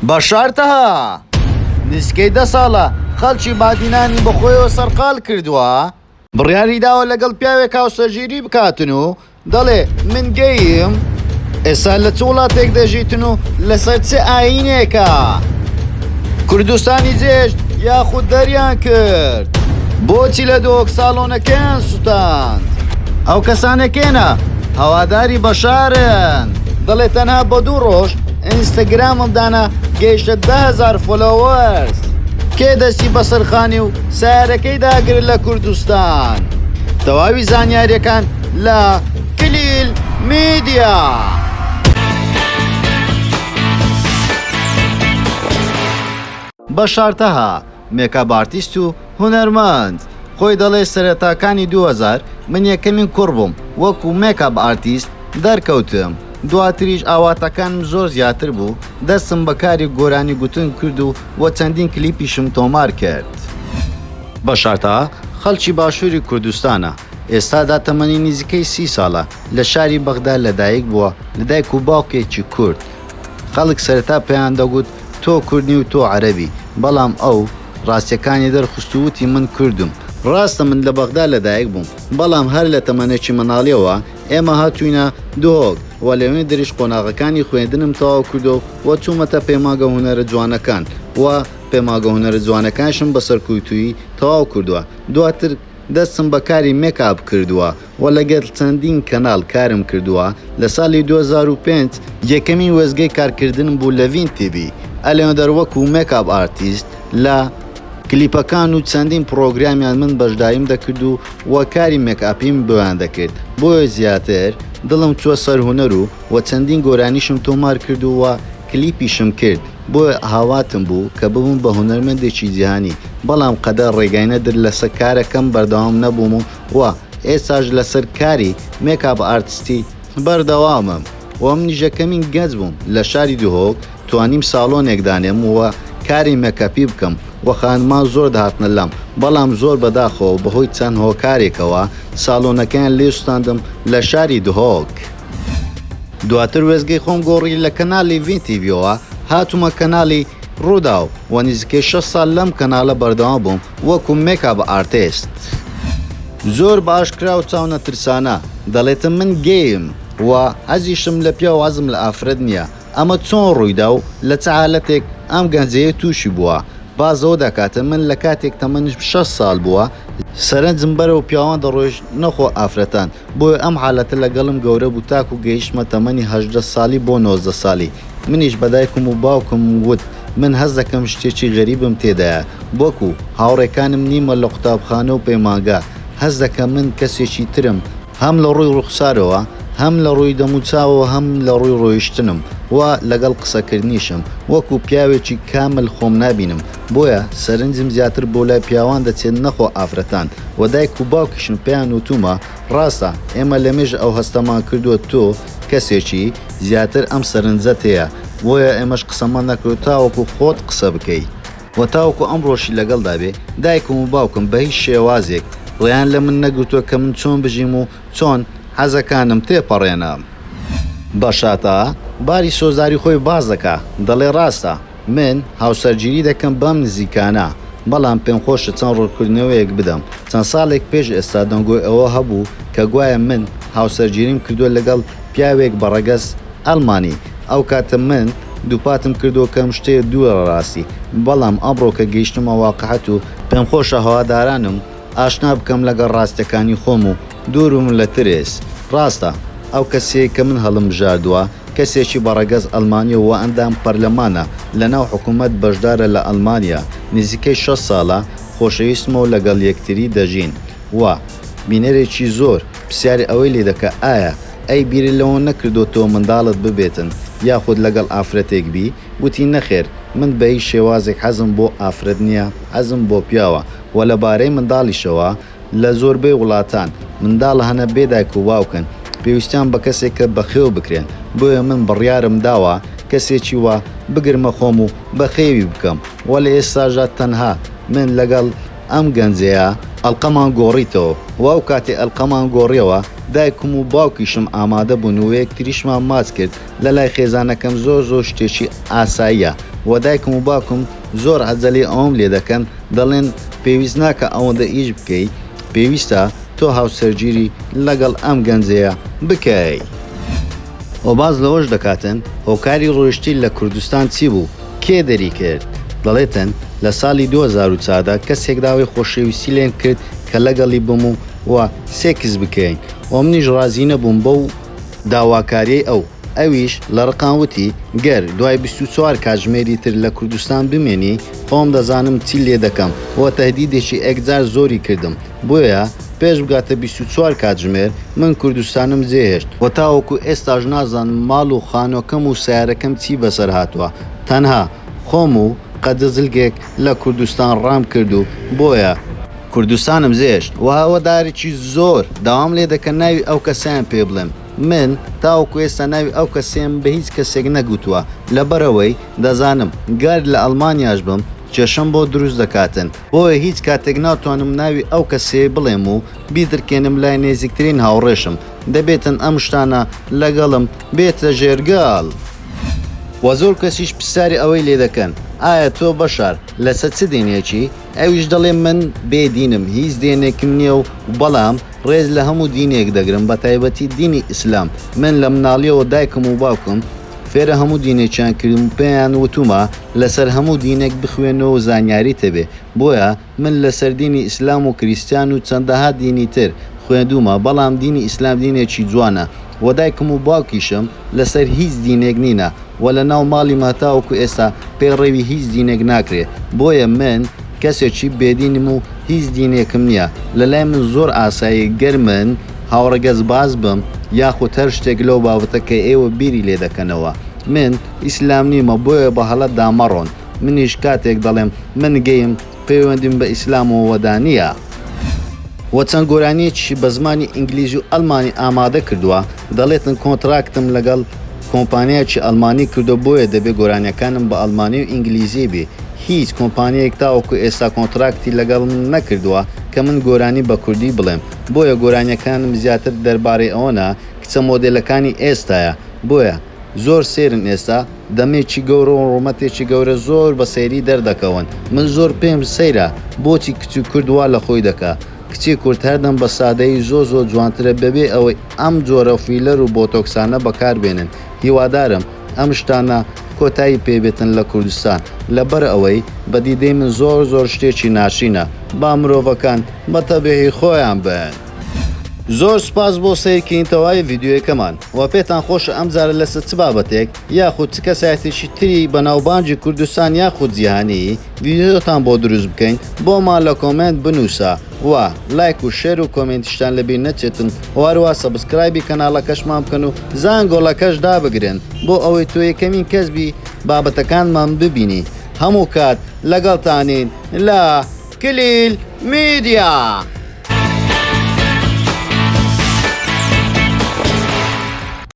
بەشارتەها نزیکەی 10 ساڵە خەڵکی بادینانی بەخۆیەوە سەرقال کردووە، بڕیاری داوە لەگەڵ پیاوێک هاوسەرگیری بکاتن و دەڵێ من گەیم ئێستا لە چ وڵاتێک دەژیتن و لەسەر چ ئاینێکە کوردستانی جێشت یاخود دەریان کرد، بۆچی لە دۆک ساڵۆنەکەیان سوتاند؟ ئەو کەسانەکێنە هەواداری بەشارن، دەڵێ تەنها بە 2 ڕۆژ ئینستاگراممدانە گەیشتە 10,000 فۆلۆوەرز. کێ دەستی بەسەرخانی و سیارەکەی داگرت لە کوردستان؟ تەواوی زانیاریەکان لە کلیل میدیا. بەشارتەها مێکاپ ئارتیست و هونەرمەند خۆی دەڵێ سەرەتاکانی 2000 من یەکەمین کوڕ بووم وەکو مێکاپ ئارتیست دەرکەوتم، دواتریش ئاواتەکانم زۆر زیاتر بوو، دەستم بەکاری گۆرانی گوتن کرد و چەندین کلیپیشم تۆمار کرد. بەشارتەها خەڵکی باشووری کوردستانە، ئێستادا تەمەنی نزیکەی 30 ساڵە، لە شاری بەغدا لەدایک بووە، لەدایک و باوکێکی کورد. خەڵک سەرەتا پێیان دەگوت تۆ کوردنی و تۆ عەرەبی، بەڵام ئەو ڕاستیەکانی دەرخستووتی من کوردم. ڕاستە من لە بەغدا لەدایک بووم، بەڵام هەر لە تەمەنێکی منداڵیەوە ئێمە هاتووینە دۆک و لەوێ دەریش قۆناغەکانی خوێندنم تەواو کردو و چوومەتە پێماگە هونەرە جوانەکان و پێماگە هونەرە جوانەکانشم بەسەرکوتووی تەواو کردووە. دواتر دەستم بەکاری مێکاپ کردووە و لەگەڵ چەندین کەناڵ کارم کردووە. لە ساڵی 2005 یەکەمین وەزگەی کارکردنم بوو لە ڤین تیڤی، ئەلێنە دەروەکو مێکاپ ئارتیست لە کلیپەکان و چەندین پرۆگرامیان من بەشداریم دەکرد و کاری مێکاپیم بۆیان دەکرد. بۆیە زیاتر دڵم چووە سەر هونەر و چەندین گۆرانیشم تۆمار کرد و کلیپیشم کرد، بۆیە هاواتم بوو کە ببووم بە هونەرمەندێکی جیهانی، بەڵام قەدەر ڕێگای نەدر لەسەر کارەکەم بەردەوام نەبووم و ئێستاش لەسەر کاری مێکاپ ئارتیستی بەردەوامم. و منیش یەکەمین گەنج بووم لە شاری دهۆک توانیم ساڵۆنێک دانێم و کاری مێکاپی بکەم و خانمان زۆر داهاتنە لام، بەڵام زۆر بەداخەوە بەهۆی چەند هۆکارێکەوە ساڵۆنەکەیان لێسوستاندم لە شاری دهۆک. دواتر وێزگەی خۆم گۆڕی لە کەناڵی ڤین تیڤیەوە هاتوومە کەناڵی ڕووداو و نزیکەی 6 ساڵ لەم کەناڵە بەردەوام بووم وەکو مێکاپ ئارتیست. زۆر باشکرا و چاونە ترسانە دەڵێتم من گەیم و حەزیشم لە پیا و حەزم لە ئافرەت نییە. ئەمە چۆن ڕوویدا و لە چ حالەتێک ئەم گەنجەیە تووشی بووە؟ بازەوە دەکاتە من لە کاتێک تەمەنش 6 ساڵ بووە سەرنجم بەرەو پیاوان دەڕۆژ نەخۆ ئافرەتان، بۆیە ئەم حالەتە لەگەڵم گەورە بوو تاکو گەیشتمە تەمەنی 18 ساڵی بۆ 19 ساڵی. منیش بەدایکم و باوکم وت من هەز دەکەم شتێکی غەریبم تێدایە، بۆکو هاوڕێکانم نیمە لە قوتابخانە و پەیمانگا، هەز دەکەم من کەسێکی ترم، هەم لە ڕووی ڕوخسارەوە، هەم لە ڕووی دەموچاوەوە، هەم لە ڕووی ڕۆیشتنم و لەگەڵ قسەکردنیشم وەکو پیاوێکی کامل خۆم نبینم. بۆیە سەرنجم زیاتر بۆ لای پیاوان دەچێت نەخۆ ئافرەتان و دایک و باوکیشم پێیان وتومە ڕاستە ئێمە لە مێژ ئەو هەستەمان کردووە تۆ کەسێکی زیاتر ئەم سەرنجەت هەیە، بۆیە ئێمەش قسەمان نەکرد تاوەکو خۆت قسە بکەی و تاوەکو ئەم ڕۆژی لەگەڵدا بێ. دایکم و باوکم بە هیچ شێوازێک ڕێیان لە من نەگوتووە کە من چۆن بژیم و چۆن حەزەکانم تێپەڕێنە. بەشارتەها باری سۆزاری خۆی باز دەکا، دەڵێ ڕاستە من هاوسەرگیری دەکەم بەم نزیکانە، بەڵام پێم خۆشە چەند ڕوونکردنەوەیەک بدەم. چەند ساڵێک پێش ئێستا دەنگۆی ئەوە هەبوو کە گوایە من هاوسەرگیریم کردووە لەگەڵ پیاوێک بەڕەگەز ئەڵمانی. ئەو کاتە من دووپاتم کردو کەم شتێ دووە ڕاستی، بەڵام ئەمڕۆ کە گەیشتمە واقعەت و پێم خۆشە هەوادارانم ئاشنا بکەم لەگەڵ ڕاستیەکانی خۆم و دوورم لە ترس. ڕاستە ئەو کەسێک کە من هەڵم بژاردووە کەسێکی بەڕەگەز ئەڵمانی و ئەندام پەرلەمانە لەناو حکوومەت بەشدارە لە ئەڵمانیا، نزیکەی 6 ساڵە خۆشەویستمە و لەگەڵ یەکتری دەژین و بینەرێکی زۆر پرسیاری ئەوەی لێ دەکە ئایا ئەی بیری لەوە نەکردو تۆ منداڵت ببێتن یاخود لەگەڵ ئافرەتێک بی؟ وتی نەخێر من بە هیچ شێوازێک حەزم بۆ ئافرەت نییە، حەزم بۆ پیاوە و لەبارەی منداڵیشەوە لە زۆربەی وڵاتان منداڵ هەنە بێدایک و باوکن پێویستیان بە کەسێک کە بەخێو بکرێن، بۆیە من بڕیارم داوە کەسێکی وە بگرمە خۆم و بەخێوی بکەم و لە ئێستاژە تەنها من لەگەڵ ئەم گەنجەیە ئەڵقەمان گۆڕیتەوە و ئەو کاتێ ئەڵقەمان گۆڕیەوە دایکم و باوکیشم ئامادە بوون و یەکتریشمان ماچ کرد. لە لای خێزانەکەم زۆر شتێکی ئاساییە و دایکم و باوکم زۆر عەجەلەی ئەوەم لێ دەکەن دەڵێن پێویست ناکە ئەوەندە ئیش بکەیت پێویستە تۆ هاوسەرگیری لەگەڵ ئەم گەنجەیە بکەیت. و باز لەوەش دەکاتن هۆکاری ڕۆیشتی لە کوردستان چی بوو کێ دەری کرد دەڵێتن لە ساڵی 2004دا کەسێک داوای خۆشەویستی لێن کرد کە لەگەڵی بم و سێکس بکەین و منیش ڕازی نەبووم بەو داواکاریەی ئەویش لە ڕقانوتی گەر دوای 24 کاتژمێری تر لە کوردستان بمێنی خۆم دەزانم چی لێ دەکەم و تەهدیدێکی ئەکجار زۆری کردم بۆیە پێش بگاتە 24 کاتژمێر من کوردستانم جێهێشت و تاوەکو ئێستاژ نازانم ماڵ و خانۆکەم و سیارەکەم چی بەسەر هاتووە تەنها خۆم و قەدەزلگێک لە کوردستان ڕام کرد و بۆیە کوردستانم زێشت و هەوادارێکی زۆر داوام لێ دەکەن ناوی ئەو کەسیان پێ بڵێم من تاوەکو ئێستا ناوی ئەو کەسێم بە هیچ کەسێک نەگوتووە لەبەرەوەی دەزانم گار لە ئەڵمانیاش بم کێشەم بۆ دروست دەکاتن بۆیە هیچ کاتێک ناتوانم ناوی ئەو کەسێ بڵێم و بیدرکێنم لای نێزیکترین هاوڕێشم دەبێتن ئەم شتانە لەگەڵم بێتە ژێرگاڵ و زۆر کەسیش پرسیاری ئەوەی لێ دەکەن ئایا تۆ بەشار لەسەر چ دینێکی ئەویش دەڵێم من بێدینم هیچ دێنێکم نییە و بەڵام ڕێز لە هەموو دینێک دەگرم بە تایبەتی دینی ئیسلام من لە مناڵیەوە دایکم و باوکم فێرە هەموو دینێکیان کردم پێیان وتومە لەسەر هەموو دینێک بخوێنەوە زانیاری تەبێ بۆیە من لەسەر دینی ئیسلام و کریسیان و چەندەها دینی تر خوێندومە بەڵام دینی ئیسلام دینێکی جوانە و دایکم و باوکیشم لەسەر هیچ دینێک نینە و لە ناو ماڵی ماتاوەکو ئێستا پێڕێوی هیچ دینێک ناکرێت بۆیە من کەسێکی بێدینم و هیچ دینێکم نییە لەلای من زۆر ئاسایی گەر من هاوڕەگەز باز بم یاخود هەر شتێک لەو بابەتە کە ئێوە بیری لێ دەکەنەوە من ئیسلام نیمە بۆیە بە هەڵەت دامەڕۆن منیش کاتێک دەڵێم من گەیم پەیوەندیم بە ئیسلام و وەدانیە و چەند گۆرانیەکی بە زمانی ئینگلیزی و ئەڵمانی ئامادە کردووە دەڵێتن کۆنتراکتم لەگەڵ کۆمپانیایکی ئەڵمانی کردو بۆیە دەبێت گۆرانیەکانم بە ئەڵمانی و ئینگلیزی بێ هیچ کۆمپانیەک تاوەکو ئێستا کۆنتراکتی لەگەڵ من نەکردووە کە من گۆرانی بە کوردی بڵێم بۆیە گۆرانیەکانم زیاتر دەربارەی ئەوەنە کچە مۆدێلەکانی ئێستایە بۆیە زۆر سێرن ئێستا دەمێکی گەورە و ڕوومەتێکی گەورە زۆر بە سەیری دەردەکەون من زۆر پێم سەیرە بۆچی کچی کوردوا لە خۆی دەکا کچی کورد هەردەم بە سادەی زۆ جوانترە بەبێ ئەوەی ئەم جۆرە فیلەر و بۆتۆکسانە بەکاربێنن هیوادارم ئەم شتانە کۆتایی پێبێتن لە کوردستان لەبەر ئەوەی بەدیدەی من زۆر شتێکی ناشینە با مرۆڤەکان بە تەبیعی خۆیان بن. زۆر سپاس بۆ سیرکردنەوەی ڤیدیۆیەکەمان و پێتان خۆشە ئەم جارە لەسەر چ بابەتێک یاخود چ کەسایەتێکی تری بەناوبانجی کوردستان یاخود جیهانی ڤیدیۆتان بۆ دروست بکەین بۆمان لە کۆمنت بنووسە و لایک و شێر و کۆمنتیشتان لەبیر نەچێتن وارووا سەبسکرایبی کەناڵەکەشمان بکەن و زانگۆڵەکەش دابگرن بۆ ئەوەی تۆ یەکەمین کەسبی بابەتەکانمان ببینی هەموو کات لەگەڵتانین لە کلیل میدیا.